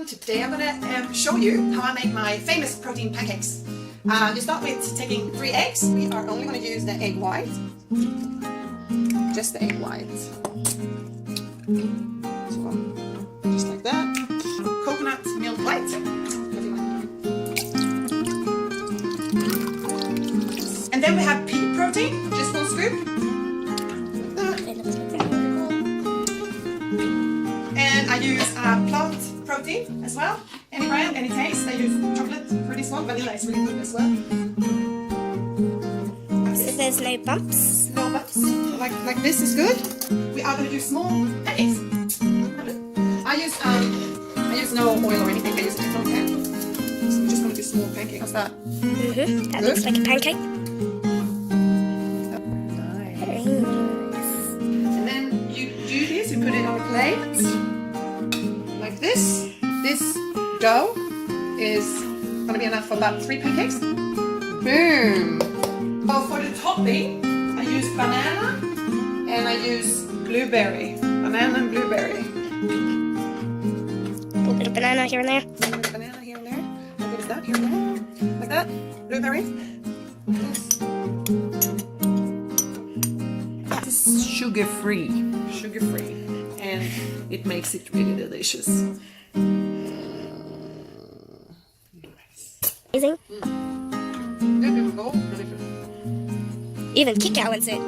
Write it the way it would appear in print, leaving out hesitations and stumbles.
Today I'm going to show you how I make my famous protein pancakes. You start with taking 3 eggs. We are only going to use the egg white. Just the egg white. So, just like that. Coconut milk white. And then we have pea protein, just 1 scoop. And I use plant protein as well. Any brand, any taste. I use chocolate for this one. Vanilla is really good as well. So there's no bumps? No bumps. Like this is good. We are going to do small pancakes. I use no oil or anything. I use Teflon pan. So we're just going to do small pancakes. How's that? That looks like a pancake. Nice. Very nice. And then you do this. You put it on a plate. Like this. This dough is going to be enough for about 3 pancakes. Boom! So for the topping, I use banana and I use blueberry. Banana and blueberry. A little bit of banana here and there. A little bit of banana here and there. How good is that? Here and there. Like that. Blueberry. This is sugar-free. Sugar-free. And it makes it really delicious. Amazing. Even Kit wants it.